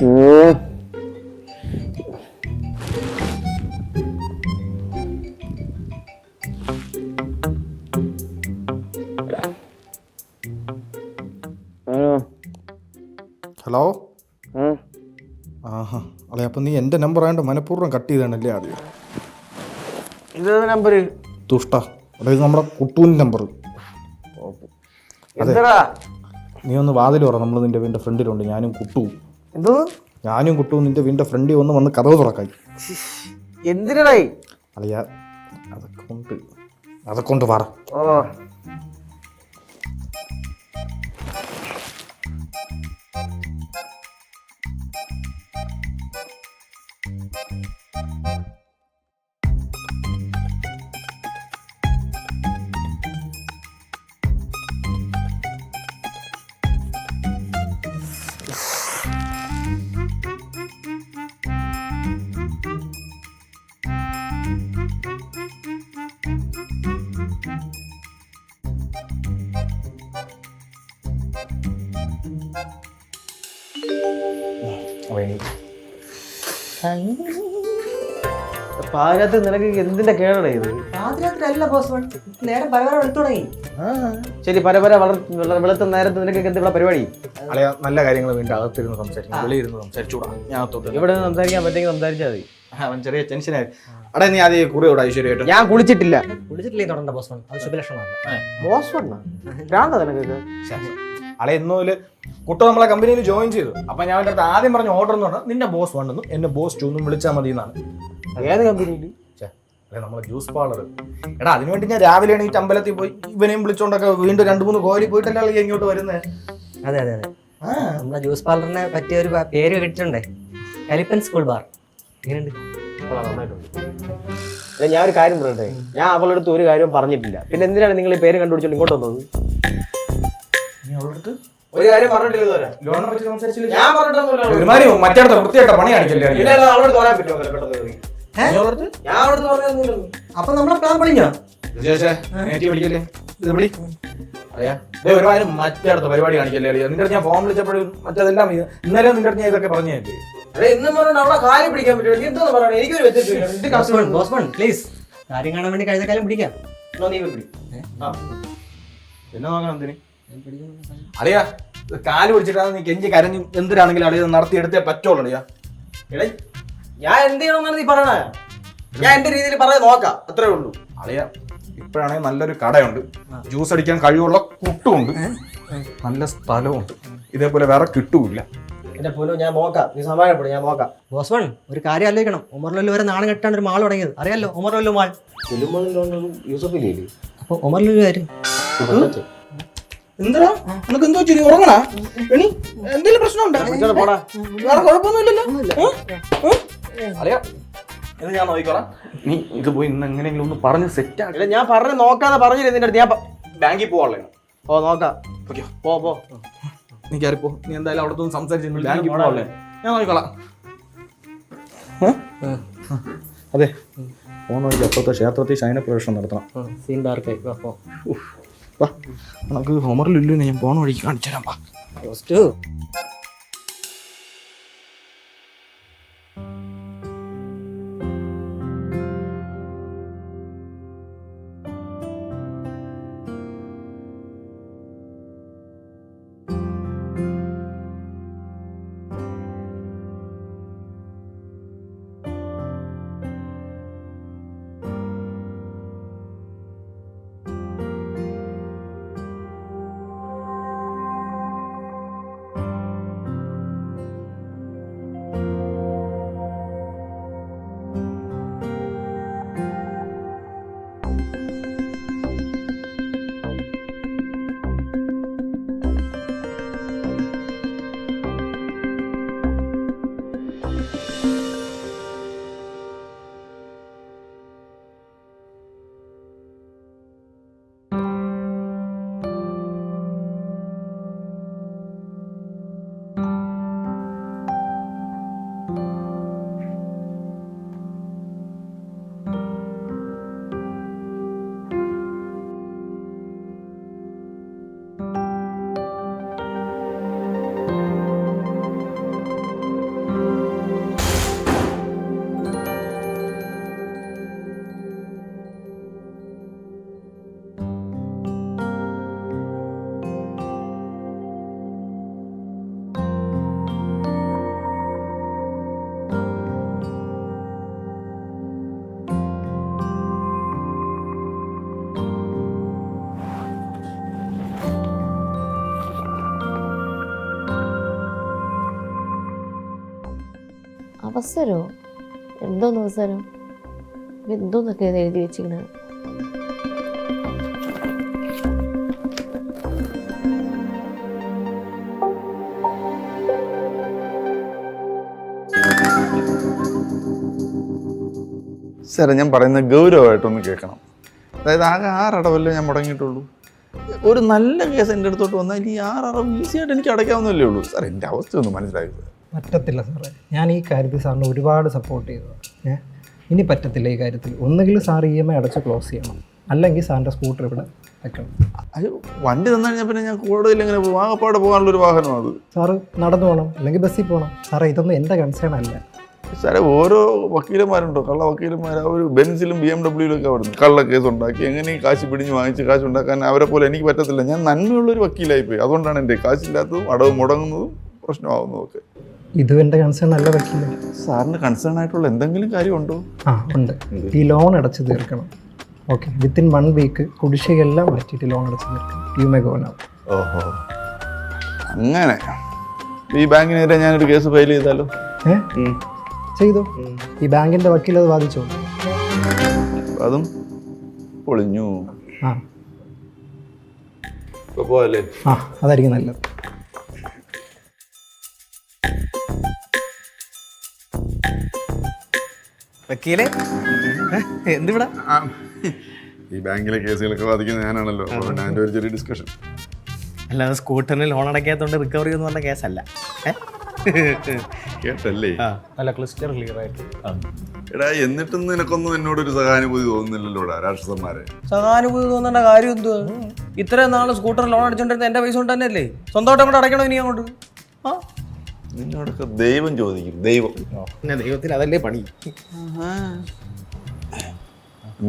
Hello. ആഹാ അതെ, അപ്പം നീ എൻ്റെ നമ്പർ ആയതുകൊണ്ട് മനഃപൂർവ്വം കട്ട് ചെയ്താണല്ലേ ആദ്യം? ഇത് നമ്പർ ദുഷ്ട. അതായത് നമ്മുടെ കുട്ടൂൻ്റെ നമ്പർ. അതെ, നീ ഒന്ന് വാതിൽ പറ. നമ്മൾ നിൻ്റെ വീടിൻ്റെ ഫ്രണ്ടിലുണ്ട്, ഞാനും കുട്ടു. എന്തോ? ഞാനും കുട്ടു നിൻ്റെ വീടിൻ്റെ ഫ്രണ്ടിൽ വന്ന് കഥവ് തുറക്കായി. എന്തിനായി? അല്ലയാ, അതൊക്കെ കൊണ്ട് പറ. ഓ, പാതിരാത്രി നിനക്ക് എന്തിന്റെ കേടാ ഇത്? പാതിരാത്രി അല്ല ബോസ്, നേരെ പരവര വെളുത്തു തുടങ്ങി. ശരി, പരപര വെളുത്ത നേരത്തെ നിനക്ക് എന്തിനുള്ള പരിപാടി? അളയാ, നല്ല കാര്യങ്ങൾ വേണ്ടി അകത്തിരുന്ന് സംസാരിക്കും, വെളിയിരുന്ന് സംസാരിച്ചൂടാ. ഞാൻ ഇവിടെ നിന്ന് സംസാരിക്കാൻ പറ്റുമെങ്കിൽ സംസാരിച്ചാൽ മതി. അവൻ ചെറിയ ടെൻഷനായി. അടേ, നീ ആദ്യം കൂടെ ഐശ്വര്യമായിട്ട്. ഞാൻ കുളിച്ചിട്ടില്ല. കുളിച്ചിട്ടില്ലേ തുടങ്ങണ്ട ബോസ്, അത് ശുഭലക്ഷണമല്ല. ബോസ് നിനക്ക് അളെ ഇന്നോല് കുട്ടു നമ്മളെ കമ്പനിയിൽ ജോയിൻ ചെയ്തു. അപ്പൊ ഞാൻ എൻ്റെ അടുത്ത് ആദ്യം പറഞ്ഞ ഓർഡർ എന്ന് പറഞ്ഞാൽ നിന്നെ ബോസ് വന്നെന്നും എന്നെ ബോസ് ടു എന്നും വിളിച്ചാൽ മതി എന്നാണ്. ഏത് കമ്പനിയിൽ? അല്ലെ, നമ്മളെ ജ്യൂസ് പാർലർ. എടാ, അതിനുവേണ്ടി ഞാൻ രാവിലെ എണീറ്റ് അമ്പലത്തിൽ പോയി ഇവനെയും വിളിച്ചോണ്ടൊക്കെ വീണ്ടും 2-3 കോരി പോയിട്ടല്ലേ ആളെ ഇങ്ങോട്ട് വരുന്നത്. അതെ അതെ അതെ, നമ്മളെ ജ്യൂസ് പാർലറിനെ പറ്റിയ ഒരു പേര് കേട്ടിട്ടുണ്ടേ, എലിഫന്റ് സ്കൂൾ ബാർ. എങ്ങനെയുണ്ട്? ഞാൻ ഒരു കാര്യം പറയട്ടെ, ഞാൻ അവളുടെ അടുത്ത് ഒരു കാര്യവും പറഞ്ഞിട്ടില്ല. പിന്നെ എന്തിനാണ് നിങ്ങൾ ഈ പേര് കണ്ടുപിടിച്ചോണ്ട് ഇങ്ങോട്ട് വന്നത്? ഒരു കാര്യം പറഞ്ഞിട്ടില്ല. ലോണിനെ പറ്റി സംസാരിച്ചില്ല. ഞാൻ പറഞ്ഞിട്ടൊന്നുമില്ല. ഒരുമാതിരി മറ്റേടത്ത് വൃത്തിയായിട്ട പണി കാണിക്കല്ലേ. അവളോട് പറയാൻ പറ്റുമോ? ഞാൻ അവിടുത്തെ പറഞ്ഞൊന്നുമില്ല. അപ്പൊ നമ്മളെ പ്ലാൻ പഠിഞ്ഞോ? ഒരുമാതിരി മറ്റേടത്ത് പരിപാടി കാണിക്കല്ലേ. നിന്റെ ഞാൻ ഫോൺ വിളിച്ചപ്പോഴും മറ്റേതെല്ലാം ഇന്നലെ നിന്റെ ഞാൻ ഇതൊക്കെ പറഞ്ഞു. ഇന്നും പറഞ്ഞോണ്ട് അവളെ കാര്യം പിടിക്കാൻ പറ്റുമോ? നീ എന്തോന്ന് പറയണേ? എനിക്കൊരു വ്യത്യസ്തം. പ്ലീസ്, കാര്യം കാണാൻ വേണ്ടി കഴിഞ്ഞ കാലം പിടിക്കാം. പിന്നെ നോക്കണം എന്തിന് അറിയാ? കാല് പിടിച്ചിട്ടാണ് നീ കെഞ്ചി കരഞ്ഞു എന്തിനാണെങ്കിലും അളിയ നടത്തിയെടുത്തേ പറ്റുള്ളൂ. അളിയാ, എടേ, ഞാൻ എന്ത് ചെയ്യണമെന്നാണ് നീ പറയണേ? ഞാൻ എന്റെ രീതിയിൽ പറയാൻ നോക്കാം, അത്രേ ഉള്ളൂ. അളിയ, ഇപ്പോഴാണെങ്കിൽ നല്ലൊരു കടയുണ്ട്, ജ്യൂസ് അടിക്കാൻ കഴിവുള്ള കുട്ടുമുണ്ട്, നല്ല സ്ഥലമുണ്ട്. ഇതേപോലെ വേറെ കിട്ടൂല. എന്റെ പോലും ഞാൻ നോക്കാം, നീ സമാധാനപ്പെടും, ഞാൻ നോക്കാം. ബോസ് വൺ, ഒരു കാര്യം ആലോചിക്കണം. ഉമർ ലുലു വരെ നാണം കെട്ടാണ് ഒരു മാൾ തുടങ്ങിയത്, അറിയാലോ? ഉമർ ലുലു മാൾ. യൂസഫില്ലേ? അപ്പൊ ഉമർ ലുലു കാര്യം എന്താ നിനക്ക് എന്തോ ചെയ്തു? ഉറങ്ങണ എന്തെങ്കിലും പ്രശ്നമുണ്ടോ? വേറെ കുഴപ്പമൊന്നുമില്ലല്ലോ. അറിയാ, ഇത് ഞാൻ നോക്കിക്കോളാം. നീ ഇത് പോയി ഇന്ന് എങ്ങനെയെങ്കിലും ഒന്ന് പറഞ്ഞ് സെറ്റ് ആക്കി. ഞാൻ പറഞ്ഞു നോക്കാതെ പറഞ്ഞില്ല നിന്റെ അടുത്ത്. ഞാൻ ബാങ്കിൽ പോവാളേ. ഓ, നോക്കാം. പോ. നീ കയറിപ്പോ. നീ എന്തായാലും അവിടെ നിന്ന് സംസാരിച്ചു ബാങ്കിൽ പോവാളേ. ഞാൻ നോക്കിക്കോളാം. അതെ, ഫോൺ വഴിക്ക് അപ്പുറത്തെ ക്ഷേത്രത്തിൽ ശയനപ്രവേശനം നടത്തണം. സീൻ ഡാർക്കായി. നമുക്ക് ഹോമറിലില്ലു ഞാൻ ഫോൺ വഴിക്ക് കാണിച്ചു തരാം. അവസരമോ? എന്തോന്ന് അവസരം? എന്തോന്നൊക്കെ എഴുതി വെച്ചിരിക്കണത്? സാറേ ഞാൻ പറയുന്നത് ഗൗരവമായിട്ടൊന്ന് കേൾക്കണം. അതായത് ആകെ 6 അടവല്ലേ ഞാൻ മുടങ്ങിയിട്ടുള്ളൂ. ഒരു നല്ല കേസ് എൻ്റെ അടുത്തോട്ട് വന്നാൽ ഈ 6 അടവ് ഈസിയായിട്ട് എനിക്ക് അടയ്ക്കാവുന്നല്ലേ ഉള്ളൂ. സാർ എൻ്റെ അവസ്ഥ ഒന്ന് മനസ്സിലാക്കി. പറ്റത്തില്ല സാറേ, ഞാൻ ഈ കാര്യത്തിൽ സാറിന് ഒരുപാട് സപ്പോർട്ട് ചെയ്തതാണ്. ഇനി പറ്റത്തില്ല ഈ കാര്യത്തിൽ. ഒന്നുകിൽ സാർ EMI അടച്ച് ക്ലോസ് ചെയ്യണം, അല്ലെങ്കിൽ സാറിൻ്റെ സ്കൂട്ടർ ഇവിടെ വെക്കണം. അത് വണ്ടി തന്നു കഴിഞ്ഞാൽ പിന്നെ ഞാൻ കോടതിയിൽ എങ്ങനെ പോകും? ആകപ്പാടെ പോകാനുള്ളൊരു വാഹനം അത്. സാറ് നടന്നു പോകണം, അല്ലെങ്കിൽ ബസ്സിൽ പോകണം. സാറേ ഇതൊന്നും എൻ്റെ കൺസേൺ അല്ല. സാറേ ഓരോ വക്കീലന്മാരുണ്ടോ, കള്ള വക്കീലന്മാർ. അവർ ബെൻസിലും BMW ഒക്കെ വരുന്നു, കള്ള കേസ് ഉണ്ടാക്കി എങ്ങനെ കാശ് പിടിഞ്ഞ് വാങ്ങിച്ച് കാശ് ഉണ്ടാക്കാൻ അവരെ പോലെ എനിക്ക് പറ്റത്തില്ല. ഞാൻ നന്മയുള്ളൊരു വക്കീലായിപ്പോയി. അതുകൊണ്ടാണ് എൻ്റെ കാശില്ലാത്തതും അടവ് മുടങ്ങുന്നതും പ്രശ്നമാകുന്നതും ഒക്കെ. ഇതും എൻ്റെ കൺസേൺ അല്ല വക്കീല. സാറിന് കൺസേൺ ആയിട്ടുള്ള എന്തെങ്കിലും കാര്യമുണ്ടോ? ഉണ്ട്. ഈ ലോൺ അടച്ച് തീർക്കണം. ഓക്കെ, വിത്തിൻ 1 വീക്ക് കുടിശ്ശികയെല്ലാം മാറ്റിയിട്ട് ലോൺ അടച്ച് തീർക്കണം. You may go now. ഓഹോ, അങ്ങനെ. ഈ ബാങ്കിനെതിരെ ഞാനൊരു കേസ് ഫയൽ ചെയ്താലോ? ചെയ്തു. ഈ ബാങ്കിൻ്റെ വക്കീൽ അത് വാദിച്ചോ? അതും പൊളിഞ്ഞു. ആ പോവല്ലേ? അതായിരിക്കും നല്ലത്. വക്കീലെ എന്തിവിടെ? ഈ ബാങ്കിലെ കേസുകളൊക്കെ വാദിക്കുന്നത് ഞാനാണല്ലോ. പിന്നെ അതിൻ്റെ ഒരു ചെറിയ ഡിസ്കഷൻ. അല്ലാതെ സ്കൂട്ടറിന് ലോൺ അടയ്ക്കാത്തതുകൊണ്ട് റിക്കവറി എന്ന് പറഞ്ഞ കേസല്ല. കേട്ടല്ലേ? നല്ല ക്ലിസ്റ്റർ ക്ലിയർ ആയിട്ട്. എടാ, എന്നിട്ടും നിനക്കൊന്നും എന്നോടൊരു സഹാനുഭൂതി തോന്നുന്നില്ലല്ലോടാ രാക്ഷസന്മാരെ. സഹാനുഭൂതി തോന്നേണ്ട കാര്യം എന്തുവാ? ഇത്രയും നാള് സ്കൂട്ടർ ലോൺ അടിച്ചോണ്ടിരുന്ന എന്റെ പൈസ കൊണ്ട് തന്നെയല്ലേ? സ്വന്തമായിട്ട് അങ്ങോട്ട് അടയ്ക്കണോ ഇനി അങ്ങോട്ട്? നിന്നോടൊക്കെ ദൈവം ചോദിക്കും, ദൈവം. പിന്നെ ദൈവത്തിന് അതല്ലേ പണി.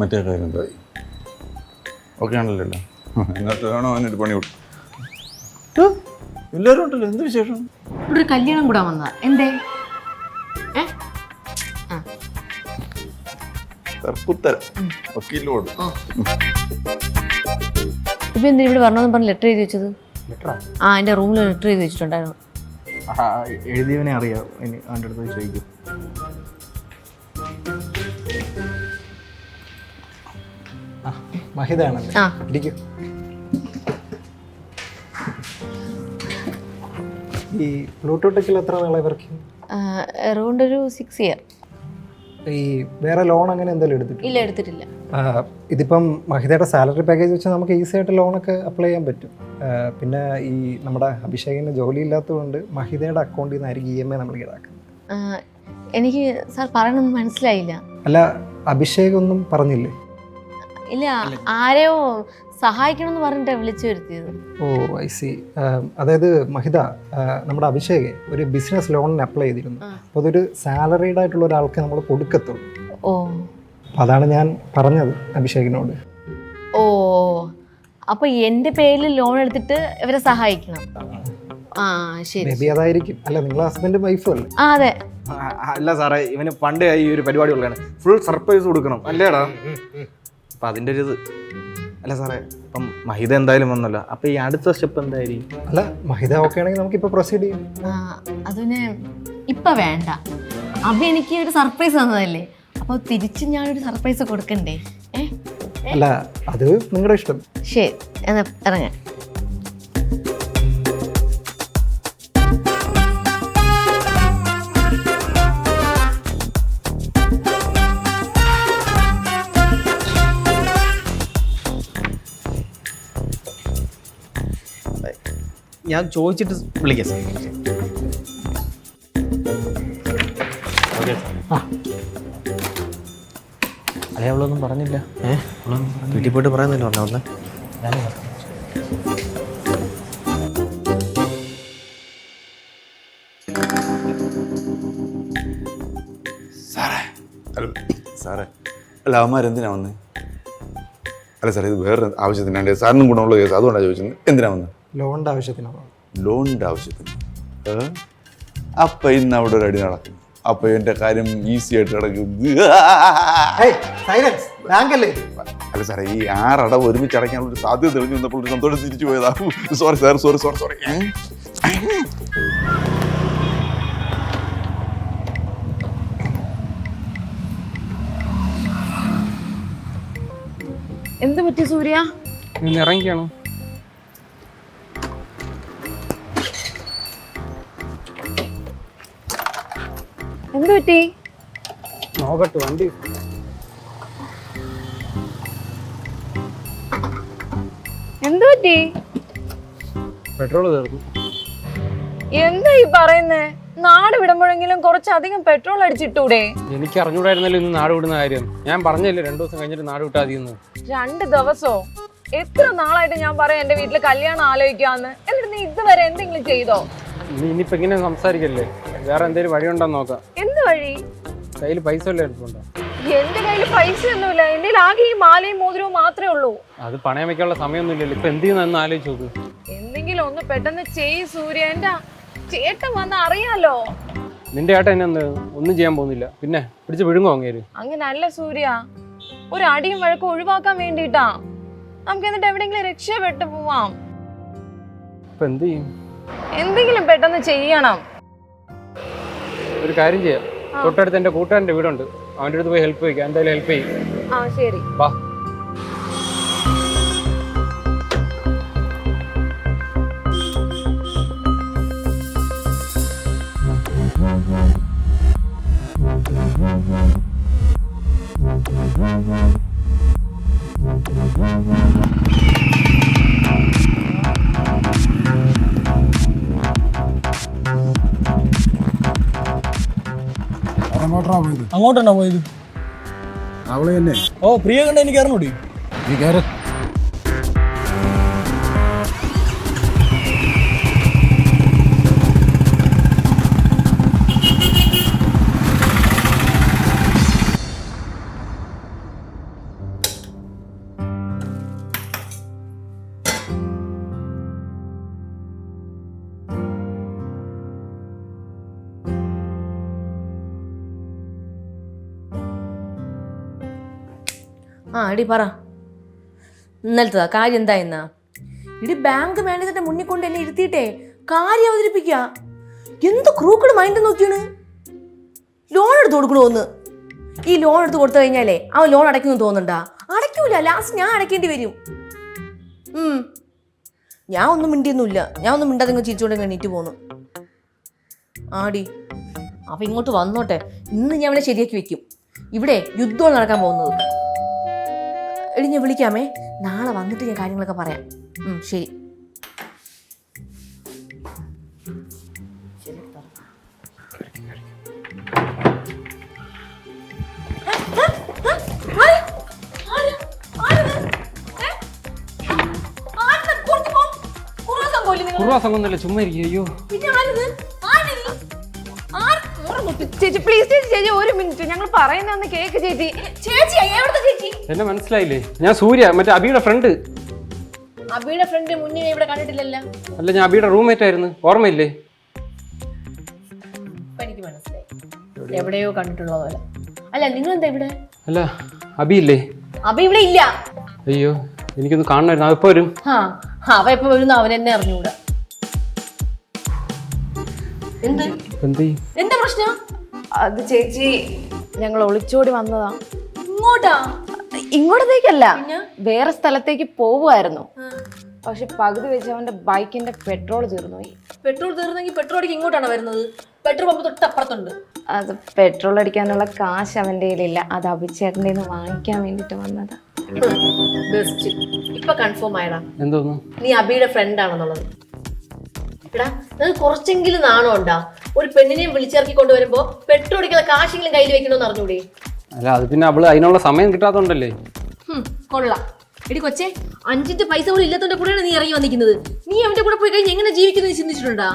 മറ്റേ കാര്യം എന്തായി? ഓക്കെ ആണല്ലോ? എന്നിട്ട് വേണോ അവനൊരു പണി കൊടുക്കും? എല്ലാവരും ഉണ്ടല്ലോ. എന്ത് വിശേഷം? ഇവിടെ ഒരു കല്യാണം കൂടാൻ വന്നതാ. എന്തേ? വക്കീലിനോട് ഇപ്പൊ എന്തിനാ ഇവിടെ വരണമെന്ന് പറഞ്ഞ് ലെറ്റർ എഴുതി വെച്ചത്? എൻ്റെ റൂമിൽ ലെറ്റർ എഴുതി വെച്ചിട്ടുണ്ടായിരുന്നു. എഴുതിയവനെ അറിയാം. ഇനി അവൻ്റെ അടുത്ത് ചോദിക്കും. മഹിതയാണല്ലേ? ഇരിക്കും. ഈ ബ്ലൂടൂത്തിൽ എത്ര നാളെ വർക്ക് ചെയ്യും? അറൗണ്ട് ഒരു 6 year. ഈ വേറെ ലോൺ അങ്ങനെ എന്തെങ്കിലും എടുത്തിട്ടില്ല? ഇല്ല, എടുത്തിട്ടില്ല. ഇതിപ്പം മഹിതയുടെ സാലറി പാക്കേജ് വെച്ചാൽ നമുക്ക് ഈസി ആയിട്ട് ലോണൊക്കെ അപ്ലൈ ചെയ്യാൻ പറ്റും. പിന്നെ ഈ നമ്മുടെ അഭിഷേകിന് ജോലി ഇല്ലാത്തതുകൊണ്ട് മഹിതയുടെ അക്കൗണ്ടിൽ നിന്നായിരിക്കും EMI നമ്മൾ ഈടാക്കുന്നത്. എനിക്ക് സാർ പറയണമെന്ന് മനസ്സിലായില്ല. അല്ല, അഭിഷേക് ഒന്നും പറഞ്ഞില്ലേ? ഇല്ല, ആരെയോ സഹായിക്കണമെന്ന് പറഞ്ഞിട്ടാണ് വിളിച്ചു വരുത്തിയത്. ഓ, ഐ സി. അതായത് മഹിത, നമ്മുടെ അഭിഷേക് ഒരു ബിസിനസ് ലോണിന് അപ്ലൈ ചെയ്തിരുന്നു. അപ്പോൾ അതൊരു സാലറീഡ് ആയിട്ടുള്ള ഒരാൾക്ക് നമ്മൾ കൊടുക്കത്തുള്ളൂ. ഓ, അതാണ് ഞാൻ പറഞ്ഞത് അഭിഷേകിനോട്. ഓ, അപ്പൊ എൻ്റെ പേരിൽ ലോൺ എടുത്തിട്ട് ഇവരെ സഹായിക്കണം. ആ, ശരി. മേബി അതായിരിക്കും. അല്ല, നിങ്ങളെ ഹസ്ബൻഡും വൈഫും അല്ലേ? ആ, അതെ. അല്ല സാറേ, ഇവന് പണ്ടേ ഈ ഒരു പരിപാടി ഉള്ളതാണ്. ഫുൾ സർപ്രൈസ് കൊടുക്കണം അല്ലേടാ? അപ്പം അതിൻ്റെ ഒരു ഇത്. അല്ല സാറേ, ഇപ്പം മഹിത എന്തായാലും വന്നല്ലോ. അപ്പം ഈ അടുത്ത സ്റ്റെപ്പ് എന്തായിരിക്കും? അല്ല, മഹിത ഓക്കെ ആണെങ്കിൽ നമുക്കിപ്പോൾ പ്രൊസീഡ് ചെയ്യാം. അതിന് ഇപ്പം വേണ്ട. അഭി എനിക്ക് ഒരു സർപ്രൈസ് തന്നതല്ലേ, അപ്പോൾ തിരിച്ച് ഞാനൊരു സർപ്രൈസ് കൊടുക്കണ്ടേ? അല്ല, അത് നിങ്ങളുടെ ഇഷ്ടം. ശരി, എന്നാ ഇറങ്ങാം. ഞാൻ ചോദിച്ചിട്ട് വിളിക്കാം സാർ. അല്ലെ, അവളൊന്നും പറഞ്ഞില്ല. വീട്ടിൽ പോയിട്ട് പറയുന്നില്ല പറഞ്ഞ ഒന്ന്. സാറേ, അല്ല അവന്മാരെന്തിനാ വന്നേ? അല്ല സാറേ, ഇത് വേറെ ആവശ്യത്തിനാണ്. സാറിനും ഗുണമുള്ള കേസ്, അതുകൊണ്ടാണ് ചോദിച്ചത്. എന്തിനാ വന്നത്? ലോണിൻ്റെ ആവശ്യത്തിനാണോ? ലോണിൻ്റെ ആവശ്യത്തിന്. അപ്പം ഇന്ന് അവിടെ ഒരു അടി നടക്കും. അപ്പം എൻ്റെ കാര്യം ഈസി ആയിട്ട് നടക്കും. അല്ല സാറേ, ഈ 6 അടവ് ഒരുമിച്ച് അടയ്ക്കാനുള്ള ഒരു സാധ്യത തെളിഞ്ഞു വന്നപ്പോൾ ഒരു സന്തോഷം തിരിച്ചു പോയതാ. Sorry sir, sorry sorry sorry. എന്ത് പറ്റി സൂര്യ? ഇന്ന് ഇറങ്ങിക്കാണോ? എന്ത് പറ്റി? നോക്കട്ടെ വണ്ടി. എന്ത് പറ്റി? പെട്രോൾ തീർന്നു. എന്താ ഈ പറയുന്നേ? നാട് വിടുമ്പോഴെങ്കിലും കുറച്ചധികം പെട്രോൾ അടിച്ചിട്ടൂടെ? എനിക്ക് അറിഞ്ഞൂടായിരുന്നല്ലോ ഇന്ന് നാട് വിടുന്ന കാര്യം. ഞാൻ പറഞ്ഞില്ലേ 2 ദിവസം കഴിഞ്ഞിട്ട് നാട് വിട്ടാ മതിയെന്ന്. 2 ദിവസോ? എത്ര നാളായിട്ട് ഞാൻ പറയാം എന്റെ വീട്ടില് കല്യാണം ആലോചിക്കാന്ന്. എന്നിട്ട് നീ ഇതുവരെ എന്തെങ്കിലും ചെയ്തോ? നീ ഇനിയിപ്പോ ഇങ്ങനെ സംസാരിക്കല്ലേ, വേറെ എന്തെങ്കിലും വഴി ഉണ്ടോ നോക്കാം. എന്ത് വഴി? കയ്യിൽ പൈസ വല്ലതും എടുത്തുണ്ടോ? എന്റെ കയ്യിൽ പൈസ ഒന്നുമില്ല. എന്റെ ആകെ ഈ മാലയും മോതിരവും മാത്രമേ ഉള്ളൂ. അത് പണയം വെക്കാനുള്ള സമയമൊന്നും ഇല്ലല്ലോ. ഇപ്പൊ എന്ത് ചെയ്യുന്ന ആലോചിച്ച് നോക്ക്. എന്തെങ്കിലും ഒന്ന് പെട്ടെന്ന് ചെയ്യ് സൂര്യ. എന്റെ ചേട്ടൻ വന്ന് അറിയാലോ. നിന്റെ ഏട്ടൻ എന്നെ ഒന്നും ചെയ്യാൻ പോകുന്നില്ല. പിന്നെ പിടിച്ച് വിഴുങ്ങോ അങ്ങേര്? അങ്ങനല്ല സൂര്യ, ഒരു അടിയും വഴക്കും ഒഴിവാക്കാൻ വേണ്ടിട്ടാ. നമുക്ക് എന്നിട്ട് എവിടെയെങ്കിലും രക്ഷപ്പെട്ടു പോവാം. ഇപ്പൊ എന്ത് ചെയ്യും? എന്തെങ്കിലും പെട്ടെന്ന് ചെയ്യണം. ഒരു കാര്യം ചെയ്യാം, തൊട്ടടുത്ത് എന്റെ കൂട്ടുകാരന്റെ വീടുണ്ട്, അവന്റെ അടുത്ത് പോയി ഹെൽപ്പ് വയ്ക്കാം. എന്തായാലും ഹെൽപ്പ് ചെയ്യും. ആ ശരി. വാ. അങ്ങോട്ടാണോ പോയത്? അവള് തന്നെ. ഓ പ്രിയ കണ്ട എനിക്ക് അറിഞ്ഞൂടി. നീ കയറ്. ആ എടി പറ, ഇന്നലത്തതാ കാര്യം എന്താ എന്നാ? ഇടി ബാങ്ക് മാനേജറിന്റെ മുന്നിൽ കൊണ്ട് എന്നെ ഇരുത്തിയിട്ടേ കാര്യം അവതരിപ്പിക്കുക. എന്ത് ക്രൂക്കഡ് മൈൻഡ് നോക്കിയാണ്. ലോൺ എടുത്ത് കൊടുക്കണോന്ന്. ഈ ലോൺ എടുത്ത് കൊടുത്തു കഴിഞ്ഞാലേ അവൻ ലോൺ അടയ്ക്കുമെന്ന് തോന്നുന്നുണ്ടാ? അടയ്ക്കൂല, ലാസ്റ്റ് ഞാൻ അടയ്ക്കേണ്ടി വരും. ഞാൻ ഒന്നും മിണ്ടിയൊന്നുമില്ല. ഞാൻ ഒന്നും മിണ്ടാതെ ചിരിച്ചുകൊണ്ട് എണീറ്റ് പോന്നു. ആടി അപ്പൊ ഇങ്ങോട്ട് വന്നോട്ടെ. ഇന്ന് ഞാൻ ഇവിടെ ശരിയാക്കി വെക്കും. ഇവിടെ യുദ്ധമാണ് നടക്കാൻ പോകുന്നത്. എടി ഞാൻ വിളിക്കാമേ, നാളെ വന്നിട്ട് ഞാൻ കാര്യങ്ങളൊക്കെ പറയാം. ശരി. കുറുവാസംഗൊന്നുമില്ല, ചുമ്മാ ഇരിക്കും. അയ്യോ ചേച്ചി പ്ലീസ് ചേച്ചി ഒരു മിനിറ്റ്, ഞങ്ങൾ പറയുന്ന കേക്ക് ചേച്ചി. ചേച്ചി എവിടുത്തെ ചേച്ചി? എന്നെ മനസ്സിലായില്ലേ? ഞാൻ സൂര്യ, മറ്റേ അബിയുടെ ഫ്രണ്ട്. അബിയുടെ ഫ്രണ്ട് മുന്നേ ഇവിടെ കണ്ടിട്ടില്ലല്ലോ. അല്ല, ഞാൻ അബിയുടെ റൂംമേറ്റ് ആയിരുന്നു, ഓർമ്മയില്ലേ? എനിക്ക് മനസ്സിലായി, എവിടെയോ കണ്ടിട്ടുള്ള പോലെ. അല്ല നിങ്ങൾ എന്താ ഇവിടെ? അല്ല അബി ഇല്ലേ? അബി ഇവിടെ ഇല്ല. അയ്യോ എനിക്കൊന്ന് കാണണമായിരുന്നു. അവ എപ്പോ വരും? അവ എപ്പോ വരുന്നു അവൻ എന്നെ അറിഞ്ഞൂടാ. എന്താ പ്രശ്നം? അത് ചേച്ചി ഞങ്ങൾ ഒളിച്ചോടി വന്നതാ. ഇങ്ങോട്ടാ? ഇങ്ങോട്ടേക്കല്ല, വേറെ സ്ഥലത്തേക്ക് പോവുമായിരുന്നു. പക്ഷെ പകുതി വെച്ച് അവന്റെ ബൈക്കിന്റെ പെട്രോൾ തീർന്നു പോയി. പെട്രോൾ തീർന്നെങ്കിൽ പെട്രോൾ അടിക്ക് ഇങ്ങോട്ടാണ് വരുന്നത്? പെട്രോൾ പമ്പ് തൊട്ടപ്പുറത്തുണ്ട്. അത് പെട്രോൾ അടിക്കാനുള്ള കാശ് അവന്റെ കയ്യിലില്ല. അത് അഭിച്ചേട്ടൻ്റെ നിന്ന് വാങ്ങിക്കാൻ വേണ്ടിട്ട് വന്നതാ. ബെസ്റ്റ്. ഇപ്പൊ കൺഫേം ആയടാ എന്തോന്നു? നീ അബിയുടെ ഫ്രണ്ട് ആണെന്നുള്ളത്. എടാ നിങ്ങൾക്ക് കുറച്ചെങ്കിലും നാണം ഉണ്ടാ? ഒരു പെണ്ണിനെയും വിളിച്ചിറക്കി കൊണ്ടുവരുമ്പോ പെട്രോൾ അടിക്കുന്ന കാശെങ്കിലും കയ്യിൽ വെക്കണമെന്ന് അറിഞ്ഞൂടെ? അല്ല അത് പിന്നെ അവള് അതിനുള്ള സമയം കിട്ടാത്തോണ്ടല്ലേ. കൊള്ളാം. എടി കൊച്ചേ, 5 പൈസ പോലും ഇല്ലാത്തതിന്റെ കൂടെയാണ് നീ ഇറങ്ങി വന്നിരിക്കുന്നത്. നീ അവന്റെ കൂടെ പോയി കഴിഞ്ഞ് എങ്ങനെ ജീവിക്കുന്നത് ചിന്തിച്ചിട്ടുണ്ടാ?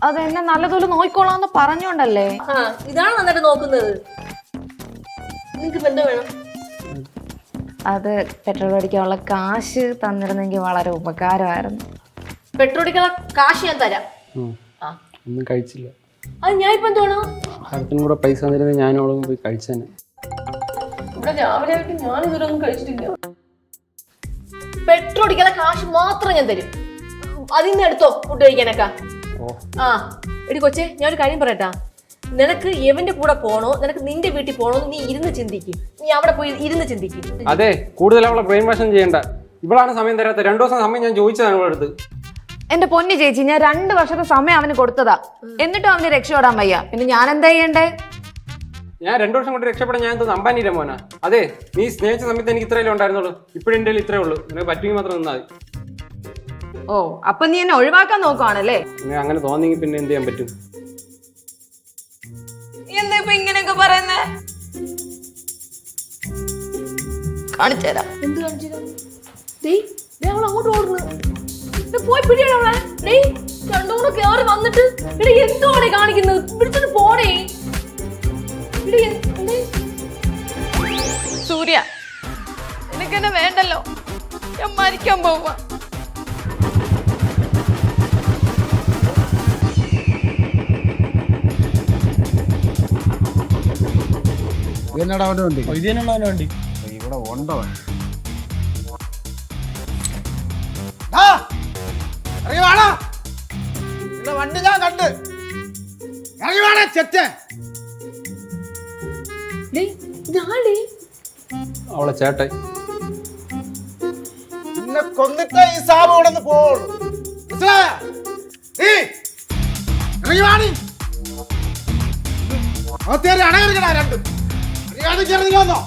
അത് എന്നെ നല്ലതുപോലെ നോക്കിക്കോളാന്ന് പറഞ്ഞോണ്ടല്ലേ. ഇതാണ് നന്നായിട്ട് നോക്കുന്നത്. നിനക്ക് ഇപ്പൊ എന്താ വേണം? അത് പെട്രോൾ അടിക്കാനുള്ള കാശ് തന്നിരുന്നെങ്കിൽ വളരെ ഉപകാരമായിരുന്നു. പെട്രോൾ അടിക്കാനുള്ള കാശ് ഞാൻ തരാം. ഒന്നും കഴിച്ചില്ല. അത് ഞാൻ ഇപ്പൊ എന്തോണോ ആരത്തിനും കൂടെ പൈസ തന്നിരുന്നെങ്കിൽ ഞാനോളം പോയി കഴിച്ചേനെ. ഇവിടെ രാവിലെ ആയിട്ട് ഞാൻ ഇതൊന്നും കഴിച്ചിട്ടില്ല. പെട്രോൾ അടിക്കാനുള്ള കാശ് മാത്രം ഞാൻ തരും. അതിൽ നിന്ന് എടുത്തോ ഫുഡ് കഴിക്കാനൊക്കെ. എടി കൊച്ചേ, ഞാനൊരു കാര്യം പറയട്ടാ. നിനക്ക് എവന്റെ കൂടെ പോണോ നിനക്ക് നിന്റെ വീട്ടിൽ പോണോ നീ ഇരുന്ന് ചിന്തിക്കും. നീ അവിടെ പോയി ഇരുന്ന് ചിന്തിക്കും. അതെ, കൂടുതൽ അവളെ ബ്രെയിൻ വാഷ് ചെയ്യണ്ട. ഇവളാണ് സമയം തരാത്ത. 2 ദിവസം സമയം ഞാൻ ചോദിച്ചതാണ് ഇവളുടെ അടുത്ത്. എന്റെ പൊന്നു ചേച്ചി, ഞാൻ 2 വർഷത്തെ സമയം അവന് കൊടുത്തതാ. എന്നിട്ടും അവന് രക്ഷപ്പെടാൻ വയ്യ. പിന്നെ ഞാൻ എന്താ ചെയ്യണ്ടേ? ഞാൻ 2 വർഷം കൊണ്ട് രക്ഷപ്പെടാൻ ഞാൻ എന്തോ അമ്പാനിയുടെ മോനാ? അതെ, നീ സ്നേഹിച്ച സമയത്ത് എനിക്ക് ഇത്രയല്ലേ ഉണ്ടായിരുന്നുള്ളൂ. ഇപ്പോഴും എൻ്റെ ഇത്രേ ഉള്ളൂ. നിനക്ക് പറ്റുമെങ്കിൽ മാത്രം നിന്നാൽ മതി. ഓ, അപ്പൊ നീ എന്നെ ഒഴിവാക്കാൻ നോക്കുവാണല്ലേ? നിനക്ക് അങ്ങനെ തോന്നിയെങ്കിൽ പിന്നെ എന്ത് ചെയ്യാൻ പറ്റും? എന്താ ഇപ്പൊ ഇങ്ങനെയൊക്കെ പറയുന്നേ? കാണിച്ചുതരാം. എന്ത് കാണിച്ചു? അവൾ അങ്ങോട്ട് ഓടുന്നു. പോയി പിടിയണ അവളെ. ഡേയ്, 2 കൂടെ കേറി വന്നിട്ട് ഇവിടെ എന്തോടെ കാണിക്കുന്നത്? പിടിച്ചിട്ട് പോണേ. സൂര്യ, എനിക്കെന്നെ വേണ്ടല്ലോ. ഞാൻ മരിക്കാൻ പോവാ. എന്നടാ അവൻ്റെ വണ്ടി ഇത് തന്നെയാണ് അവൻ്റെ വണ്ടി. ഇവിടെ ഉണ്ടോ? വണ്ടി ഞാൻ കണ്ട് ഇറങ്ങി വേണേ ചെറ്റ അവളെ ചേട്ടൻ നിന്നെ കൊന്നിട്ട് ഈ സാബ് ഇവിടെ നിന്ന് പോകുള്ളൂ. മനസ്സിലായോ? ഇറങ്ങി വാണി അണകരിക്കണ രണ്ടും ഇറങ്ങി വന്നോ.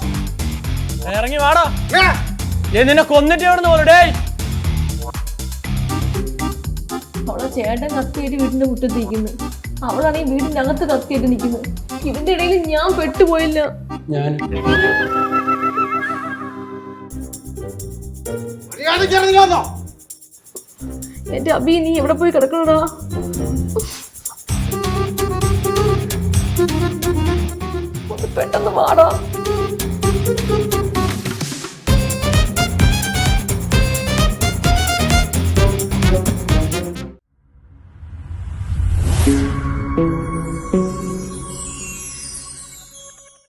ഇറങ്ങി വാടാ. നിന്നെ കൊന്നിട്ട് എവിടെ നിന്ന് പോലടേ? അവളെ ചേട്ടൻ കത്തിയായിട്ട് വീടിന്റെ മുറ്റത്തിരിക്കുന്നു. അവളാണെങ്കിൽ വീടിന്റെ അകത്ത് കത്തിയായിട്ട് നിൽക്കുന്നു. ഇതിന്റെ ഇടയിൽ ഞാൻ പെട്ടുപോയില്ല. ഞാൻ എന്റെ അബി, നീ എവിടെ പോയി കിടക്കണടാ? പെട്ടെന്ന് വാടാ. Thank you.